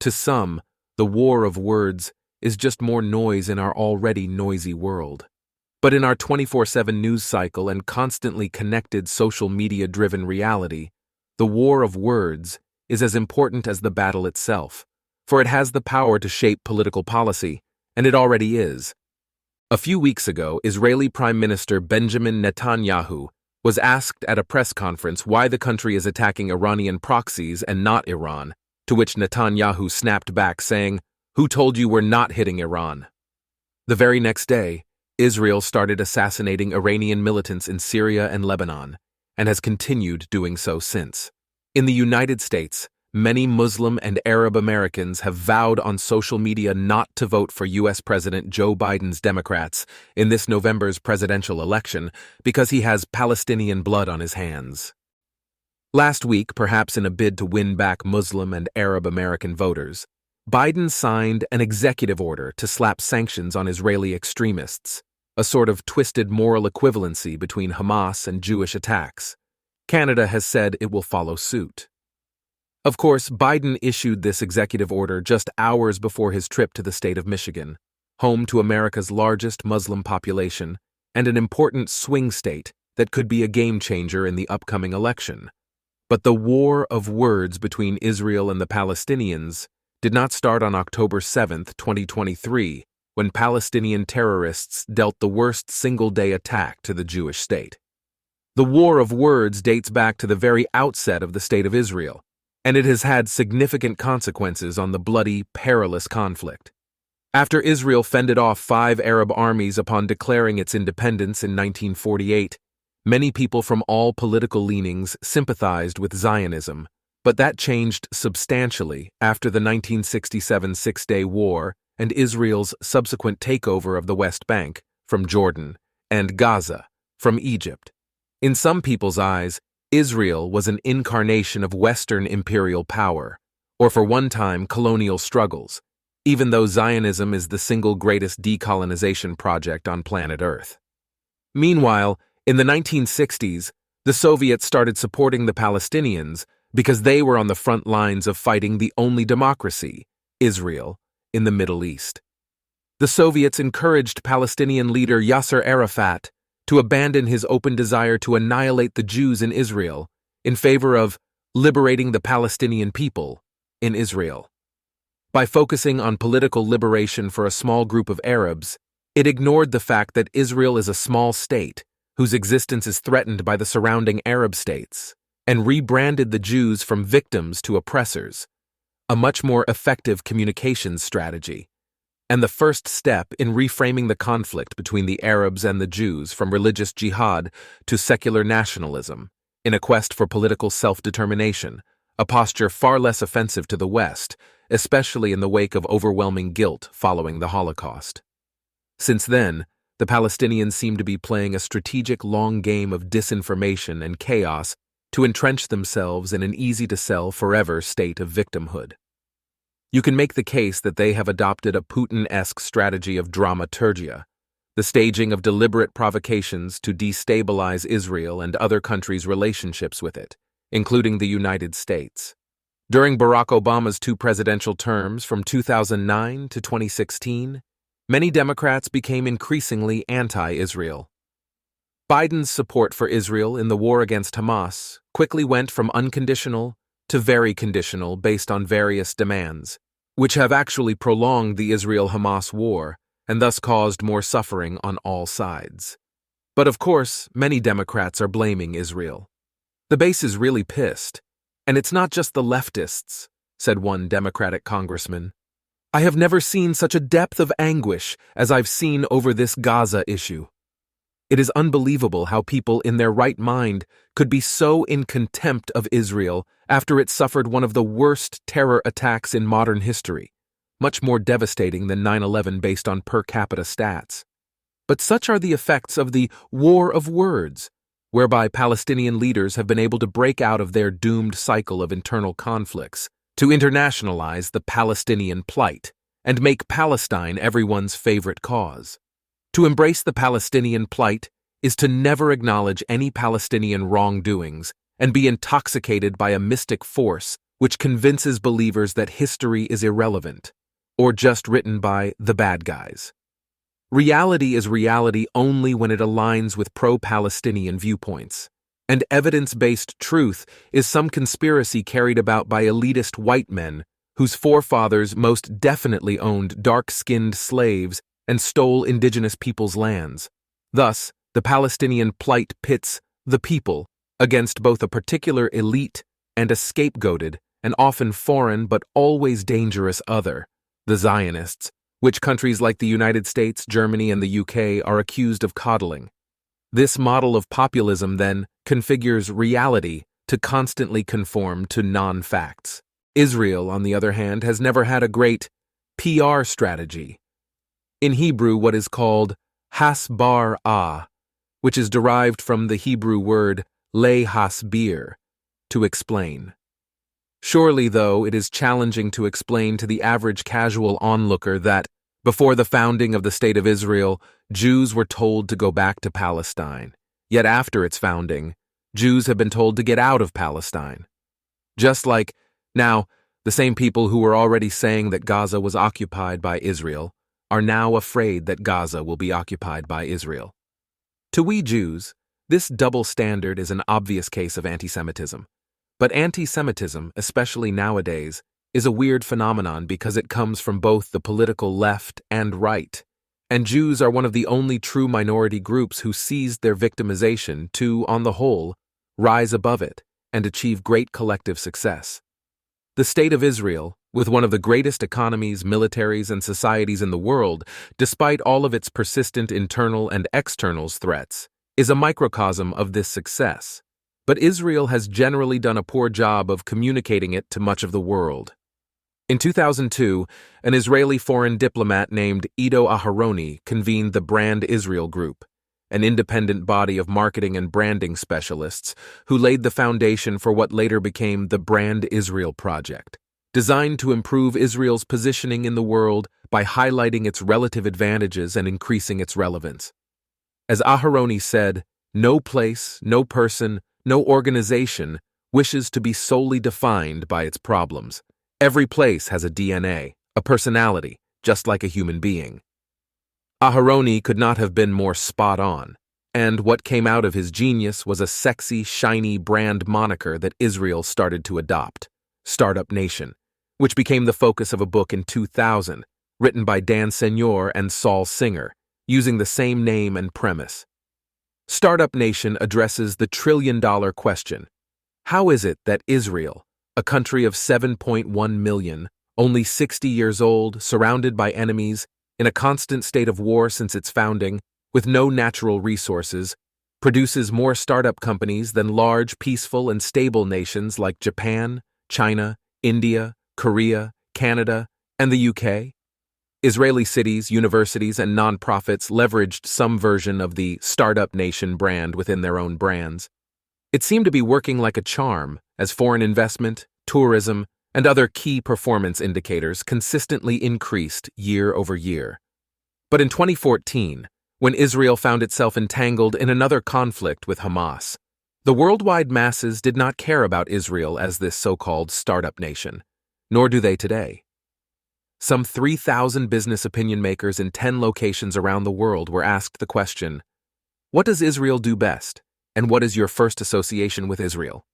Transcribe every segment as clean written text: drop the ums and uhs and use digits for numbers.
To some, the war of words is just more noise in our already noisy world. But in our 24/7 news cycle and constantly connected social media-driven reality, the war of words is as important as the battle itself, for it has the power to shape political policy, and it already is. A few weeks ago, Israeli Prime Minister Benjamin Netanyahu was asked at a press conference why the country is attacking Iranian proxies and not Iran, to which Netanyahu snapped back saying, "Who told you we're not hitting Iran?" The very next day, Israel started assassinating Iranian militants in Syria and Lebanon, and has continued doing so since. In the United States, many Muslim and Arab Americans have vowed on social media not to vote for U.S. President Joe Biden's Democrats in this November's presidential election because he has Palestinian blood on his hands. Last week, perhaps in a bid to win back Muslim and Arab American voters, Biden signed an executive order to slap sanctions on Israeli extremists, a sort of twisted moral equivalency between Hamas and Jewish attacks. Canada has said it will follow suit. Of course, Biden issued this executive order just hours before his trip to the state of Michigan, home to America's largest Muslim population and an important swing state that could be a game changer in the upcoming election. But the war of words between Israel and the Palestinians did not start on October 7, 2023, when Palestinian terrorists dealt the worst single-day attack to the Jewish state. The war of words dates back to the very outset of the State of Israel, and it has had significant consequences on the bloody, perilous conflict. After Israel fended off 5 Arab armies upon declaring its independence in 1948, many people from all political leanings sympathized with Zionism, but that changed substantially after the 1967 Six-Day War and Israel's subsequent takeover of the West Bank from Jordan and Gaza from Egypt. In some people's eyes, Israel was an incarnation of Western imperial power, or for one time colonial struggles, even though Zionism is the single greatest decolonization project on planet Earth. Meanwhile, in the 1960s, the Soviets started supporting the Palestinians because they were on the front lines of fighting the only democracy, Israel, in the Middle East. The Soviets encouraged Palestinian leader Yasser Arafat to abandon his open desire to annihilate the Jews in Israel in favor of liberating the Palestinian people in Israel. By focusing on political liberation for a small group of Arabs, it ignored the fact that Israel is a small state whose existence is threatened by the surrounding Arab states, and rebranded the Jews from victims to oppressors, a much more effective communications strategy, and the first step in reframing the conflict between the Arabs and the Jews from religious jihad to secular nationalism, in a quest for political self-determination, a posture far less offensive to the West, especially in the wake of overwhelming guilt following the Holocaust. Since then, the Palestinians seem to be playing a strategic long game of disinformation and chaos to entrench themselves in an easy-to-sell forever state of victimhood. You can make the case that they have adopted a Putin-esque strategy of dramaturgia, the staging of deliberate provocations to destabilize Israel and other countries' relationships with it, including the United States. During Barack Obama's 2 presidential terms from 2009 to 2016, many Democrats became increasingly anti-Israel. Biden's support for Israel in the war against Hamas quickly went from unconditional to very conditional based on various demands, which have actually prolonged the Israel-Hamas war and thus caused more suffering on all sides. But of course, many Democrats are blaming Israel. The base is really pissed, and it's not just the leftists, said one Democratic congressman. I have never seen such a depth of anguish as I've seen over this Gaza issue. It is unbelievable how people in their right mind could be so in contempt of Israel after it suffered one of the worst terror attacks in modern history, much more devastating than 9/11 based on per capita stats. But such are the effects of the war of words, whereby Palestinian leaders have been able to break out of their doomed cycle of internal conflicts, to internationalize the Palestinian plight, and make Palestine everyone's favorite cause. To embrace the Palestinian plight is to never acknowledge any Palestinian wrongdoings and be intoxicated by a mystic force which convinces believers that history is irrelevant, or just written by the bad guys. Reality is reality only when it aligns with pro-Palestinian viewpoints, and evidence-based truth is some conspiracy carried about by elitist white men whose forefathers most definitely owned dark-skinned slaves and stole indigenous peoples' lands. Thus, the Palestinian plight pits the people against both a particular elite and a scapegoated and often foreign but always dangerous other, the Zionists, which countries like the United States, Germany, and the UK are accused of coddling. This model of populism, then, configures reality to constantly conform to non-facts. Israel, on the other hand, has never had a great PR strategy. In Hebrew, what is called hasbar-ah, which is derived from the Hebrew word le-hasbir, to explain. Surely, though, it is challenging to explain to the average casual onlooker that, before the founding of the State of Israel, Jews were told to go back to Palestine. Yet after its founding, Jews have been told to get out of Palestine. Just like, now, the same people who were already saying that Gaza was occupied by Israel are now afraid that Gaza will be occupied by Israel. To we Jews, this double standard is an obvious case of anti-Semitism. But anti-Semitism, especially nowadays, is a weird phenomenon because it comes from both the political left and right, and Jews are one of the only true minority groups who seized their victimization to, on the whole, rise above it and achieve great collective success. The State of Israel, with one of the greatest economies, militaries, and societies in the world, despite all of its persistent internal and external threats, is a microcosm of this success. But Israel has generally done a poor job of communicating it to much of the world. In 2002, an Israeli foreign diplomat named Ido Aharoni convened the Brand Israel Group, an independent body of marketing and branding specialists who laid the foundation for what later became the Brand Israel Project, designed to improve Israel's positioning in the world by highlighting its relative advantages and increasing its relevance. As Aharoni said, "No place, no person, no organization wishes to be solely defined by its problems. Every place has a DNA, a personality, just like a human being." Aharoni could not have been more spot on, and what came out of his genius was a sexy, shiny brand moniker that Israel started to adopt, Startup Nation, which became the focus of a book in 2000, written by Dan Senor and Saul Singer, using the same name and premise. Startup Nation addresses the trillion-dollar question. How is it that Israel, a country of 7.1 million, only 60 years old, surrounded by enemies, in a constant state of war since its founding, with no natural resources, produces more startup companies than large, peaceful, and stable nations like Japan, China, India, Korea, Canada, and the UK? Israeli cities, universities, and nonprofits leveraged some version of the Startup Nation brand within their own brands. It seemed to be working like a charm, as foreign investment, tourism, and other key performance indicators consistently increased year over year. But in 2014, when Israel found itself entangled in another conflict with Hamas, the worldwide masses did not care about Israel as this so-called startup nation, nor do they today. Some 3,000 business opinion makers in 10 locations around the world were asked the question, "What does Israel do best, and what is your first association with Israel?"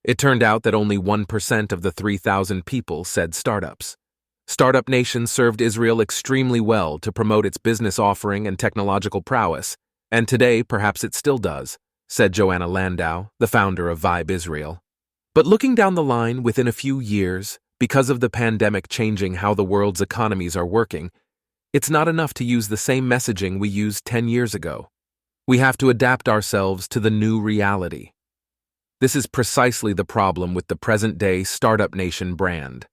It turned out that only 1% of the 3,000 people said startups. Startup Nation served Israel extremely well to promote its business offering and technological prowess, and today perhaps it still does, said Joanna Landau, the founder of Vibe Israel. But looking down the line within a few years, because of the pandemic changing how the world's economies are working, it's not enough to use the same messaging we used 10 years ago. We have to adapt ourselves to the new reality. This is precisely the problem with the present-day Startup Nation brand.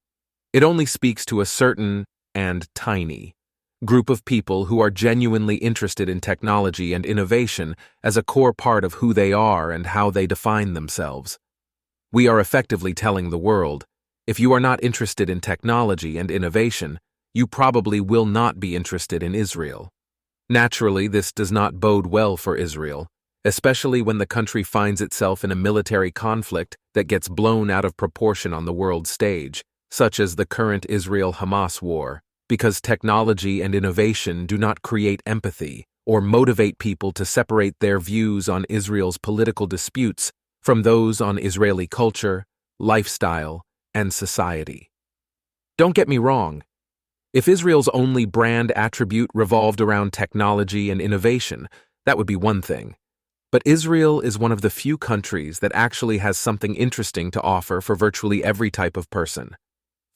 It only speaks to a certain, and tiny, group of people who are genuinely interested in technology and innovation as a core part of who they are and how they define themselves. We are effectively telling the world, if you are not interested in technology and innovation, you probably will not be interested in Israel. Naturally, this does not bode well for Israel, especially when the country finds itself in a military conflict that gets blown out of proportion on the world stage, such as the current Israel-Hamas war, because technology and innovation do not create empathy or motivate people to separate their views on Israel's political disputes from those on Israeli culture, lifestyle, and society. Don't get me wrong. If Israel's only brand attribute revolved around technology and innovation, that would be one thing. But Israel is one of the few countries that actually has something interesting to offer for virtually every type of person.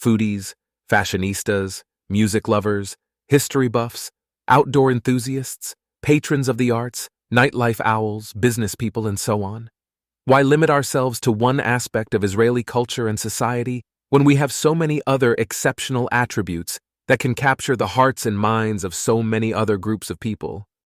Foodies, fashionistas, music lovers, history buffs, outdoor enthusiasts, patrons of the arts, nightlife owls, business people, and so on. Why limit ourselves to one aspect of Israeli culture and society when we have so many other exceptional attributes that can capture the hearts and minds of so many other groups of people?